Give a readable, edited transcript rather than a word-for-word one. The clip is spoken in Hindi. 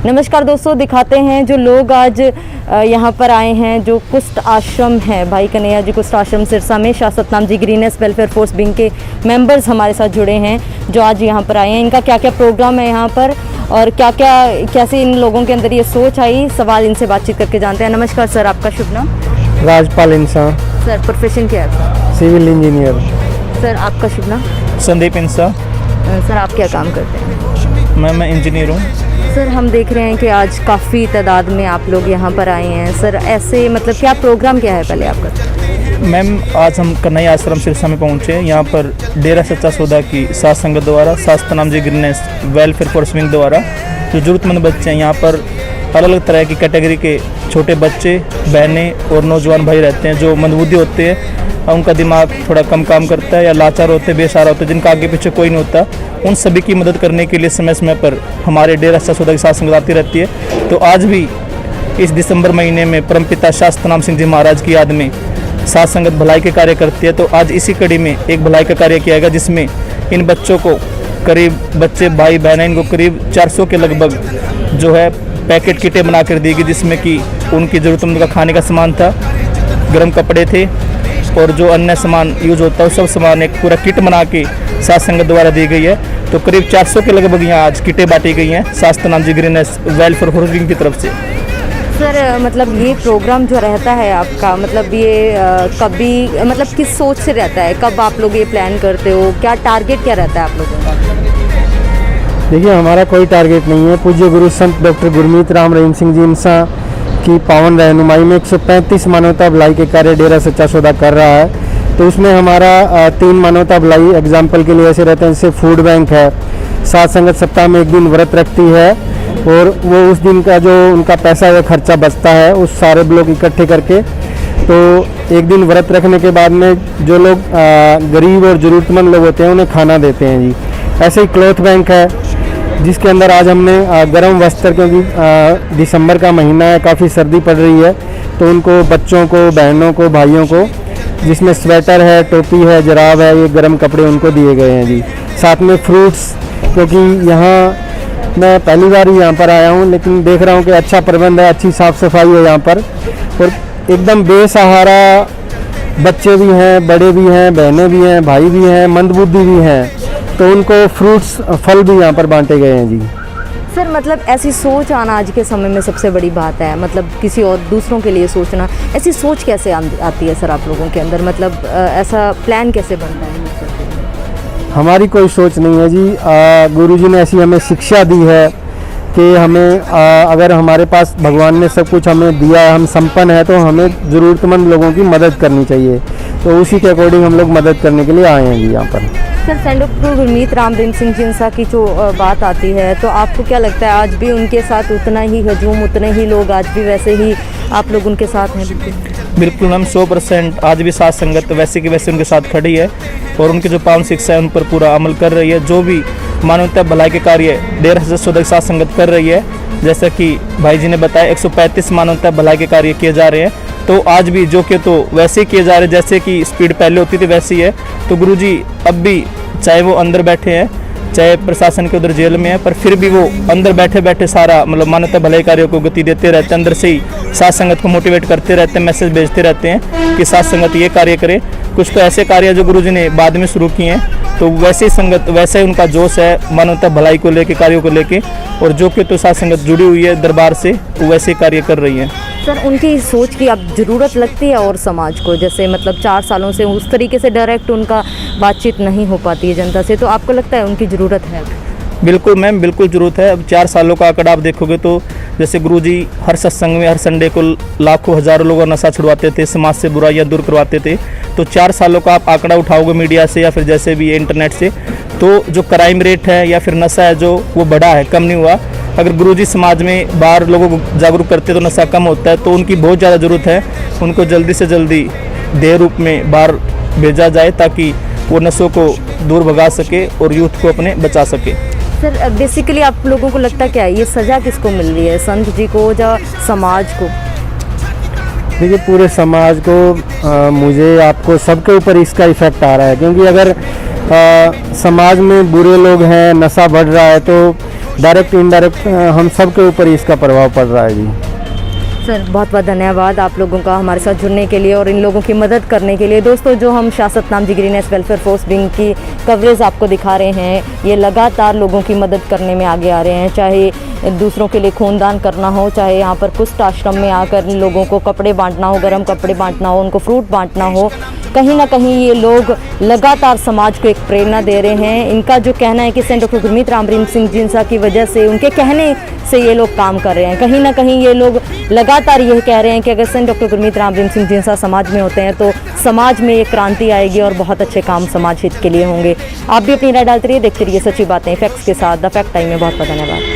नमस्कार दोस्तों, दिखाते हैं जो लोग आज यहाँ पर आए हैं, जो कुष्ठ आश्रम है, भाई कन्हैया जी कुष्ठ आश्रम सिरसा में Shah Satnam ji greenish welfare force wing के मेंबर्स हमारे साथ जुड़े हैं जो आज यहाँ पर आए हैं। इनका क्या क्या प्रोग्राम है यहाँ पर और कैसे इन लोगों के अंदर ये सोच आई, सवाल इनसे बातचीत करके जानते हैं। नमस्कार सर, आपका शुभ नाम? राजपाल इंसान। सर प्रोफेशन क्या है? Civil engineer. सर आपका शुभ नाम? संदीप इंसा। सर आप क्या काम करते हैं? मैं इंजीनियर हूँ। सर हम देख रहे हैं कि आज काफ़ी तादाद में आप लोग यहाँ पर आए हैं। सर ऐसे मतलब क्या प्रोग्राम क्या है पहले आपका? मैम आज हम कन्हैया आश्रम सिरसा में पहुँचे हैं। यहाँ पर डेरा सच्चा सौदा की सात संगत द्वारा Shah Satnam ji greenish welfare force wing द्वारा जो ज़रूरतमंद बच्चे हैं, यहाँ पर अलग अलग तरह की कैटेगरी के छोटे बच्चे, बहनें और नौजवान भाई रहते हैं जो मंदबुद्धि होते हैं, उनका दिमाग थोड़ा कम काम करता है या लाचार होते हैं, बेसहारा होते हैं, जिनका आगे पीछे कोई नहीं होता, उन सभी की मदद करने के लिए समय समय पर हमारे डेरा सच्चा सौदा की साथ संगत आती रहती है। तो आज भी इस दिसंबर महीने में परमपिता शाह सतनाम सिंह जी महाराज की याद में साथ संगत भलाई के कार्य करती है। तो आज इसी कड़ी में एक भलाई का कार्य किया गया, जिसमें इन बच्चों को करीब बच्चे भाई बहन इनको करीब 400 के लगभग जो है पैकेट किटें बना कर दी गई, जिसमें कि उनकी ज़रूरतमंद का खाने का सामान था, गर्म कपड़े थे और जो अन्य सामान यूज होता है वो सब सामान एक पूरा किट बना के साथ संगत द्वारा दी गई है। तो करीब 400 के लगभग यहाँ आज किटें बांटी गई हैं Shah Satnam ji greenish welfare force wing की तरफ से। सर मतलब ये प्रोग्राम जो रहता है आपका, मतलब ये कभी मतलब किस सोच से रहता है, कब आप लोग ये प्लान करते हो, क्या टारगेट क्या रहता है आप लोगों का? देखिए हमारा कोई टारगेट नहीं है। पूज्य गुरु संत डॉक्टर गुरमीत राम रहीम सिंह जी इंसा की पावन रहनुमाई में 135 मानवता भलाई के कार्य डेरा सच्चा सौदा कर रहा है। तो उसमें हमारा 3 मानवता भलाई एग्जाम्पल के लिए ऐसे रहते हैं, जैसे फूड बैंक है, साथ संगत सप्ताह में एक दिन व्रत रखती है और वो उस दिन का जो उनका पैसा या खर्चा बचता है उस सारे लोग इकट्ठे करके तो एक दिन व्रत रखने के बाद में जो लोग गरीब और ज़रूरतमंद लोग होते हैं उन्हें खाना देते हैं जी। ऐसे ही क्लॉथ बैंक है जिसके अंदर आज हमने गर्म वस्त्र, क्योंकि दिसंबर का महीना है, काफ़ी सर्दी पड़ रही है, तो उनको बच्चों को, बहनों को, भाइयों को, जिसमें स्वेटर है, टोपी है, जराब है, ये गर्म कपड़े उनको दिए गए हैं जी। साथ में फ्रूट्स, क्योंकि यहाँ मैं पहली बार ही यहाँ पर आया हूँ, लेकिन देख रहा हूँ कि अच्छा प्रबंध है, अच्छी साफ़ सफाई है यहाँ पर और एकदम बेसहारा बच्चे भी हैं, बड़े भी हैं, बहनें भी हैं, भाई भी हैं, मंदबुद्धि भी हैं, तो उनको फ्रूट्स, फल भी यहाँ पर बांटे गए हैं जी। सर मतलब ऐसी सोच आना आज के समय में सबसे बड़ी बात है, मतलब किसी और दूसरों के लिए सोचना, ऐसी सोच कैसे आती है सर आप लोगों के अंदर, मतलब ऐसा प्लान कैसे बनता है? हमारी कोई सोच नहीं है जी। गुरुजी ने ऐसी हमें शिक्षा दी है कि हमें अगर हमारे पास भगवान ने सब कुछ हमें दिया है, हम संपन्न है, तो हमें ज़रूरतमंद लोगों की मदद करनी चाहिए। तो उसी के अकॉर्डिंग हम लोग मदद करने के लिए आए हैं जी यहाँ पर। सर डॉक्टर गुरमीत राम रहीम सिंह जी इंसा की जो बात आती है, तो आपको क्या लगता है आज भी उनके साथ उतना ही हजूम, उतने ही लोग आज भी वैसे ही आप लोग उनके साथ हैं? बिल्कुल मैम, 100% आज भी साथ संगत वैसे की वैसे उनके साथ खड़ी है और उनकी जो पावन शिक्षा है उन पर पूरा अमल कर रही है। जो भी मानवता भलाई के कार्य डेरा सच्चा सौदा की साथ संगत कर रही है, जैसा कि भाई जी ने बताया 135 मानवता भलाई के कार्य किए जा रहे हैं, तो आज भी जो कि तो वैसे ही किए जा रहे हैं जैसे कि स्पीड पहले होती थी वैसी है। तो गुरुजी अब भी चाहे वो अंदर बैठे हैं, चाहे प्रशासन के उधर जेल में है, पर फिर भी वो अंदर बैठे बैठे सारा मतलब मानवता भलाई कार्यों को गति देते रहते हैं, अंदर से ही साथ संगत को मोटिवेट करते रहते हैं, मैसेज भेजते रहते हैं कि साथ संगत ये कार्य करे। कुछ तो ऐसे कार्य जो गुरुजी ने बाद में शुरू किए हैं, तो वैसे ही संगत, वैसे ही उनका जोश है मानवता भलाई को लेके, कार्यों को लेके, और जो कि तो साथ संगत जुड़ी हुई है दरबार से, वो वैसे ही कार्य कर रही है। सर उनकी सोच की अब ज़रूरत लगती है और समाज को, जैसे मतलब 4 सालों से उस तरीके से डायरेक्ट उनका बातचीत नहीं हो पाती है जनता से, तो आपको लगता है उनकी ज़रूरत है? बिल्कुल मैम, बिल्कुल ज़रूरत है। अब 4 सालों का आंकड़ा आप देखोगे तो जैसे गुरुजी हर सत्संग में हर संडे को लाखों हज़ारों लोगों नशा छुड़वाते थे, समाज से बुराइयां दूर करवाते थे। तो 4 सालों का आप आंकड़ा उठाओगे मीडिया से या फिर जैसे भी इंटरनेट से, तो जो क्राइम रेट है या फिर नशा है जो वो बढ़ा है, कम नहीं हुआ। अगर गुरुजी समाज में बाहर लोगों को जागरूक करते तो नशा कम होता है। तो उनकी बहुत ज़्यादा ज़रूरत है, उनको जल्दी से जल्दी देह रूप में बाहर भेजा जाए ताकि वो नशों को दूर भगा सके और यूथ को अपने बचा सके। सर बेसिकली आप लोगों को लगता क्या है, ये सज़ा किसको मिल रही है, संत जी को या समाज को? देखिए पूरे समाज को, मुझे, आपको, सबके ऊपर इसका इफ़ेक्ट आ रहा है, क्योंकि अगर समाज में बुरे लोग हैं, नशा बढ़ रहा है, तो डायरेक्ट इनडायरेक्ट हम सब के ऊपर इसका प्रभाव पड़ रहा है जी। सर बहुत बहुत धन्यवाद आप लोगों का हमारे साथ जुड़ने के लिए और इन लोगों की मदद करने के लिए। दोस्तों जो हम Shah Satnam ji greenish welfare force wing की कवरेज आपको दिखा रहे हैं, ये लगातार लोगों की मदद करने में आगे आ रहे हैं, चाहे दूसरों के लिए खूनदान करना हो, चाहे यहाँ पर कुष्ठ आश्रम में आकर लोगों को कपड़े बांटना हो, गर्म कपड़े बांटना हो, उनको फ्रूट बांटना हो। कहीं ना कहीं ये लोग लगातार समाज को एक प्रेरणा दे रहे हैं। इनका जो कहना है कि सेंट डॉक्टर गुरमीत राम रहीम सिंह जिनसा की वजह से, उनके कहने से ये लोग काम कर रहे हैं। कहीं ना कहीं ये लोग लगातार यह कह रहे हैं कि अगर सेंट डॉक्टर गुरमीत राम रहीम सिंह जिनसा समाज में होते हैं तो समाज में एक क्रांति आएगी और बहुत अच्छे काम समाज हित के लिए होंगे। आप भी अपनी राय डालते रहिए, देखते रहिए सच्ची बातें फैक्ट्स के साथ। द फैक्ट टाइम में बहुत बहुत धन्यवाद।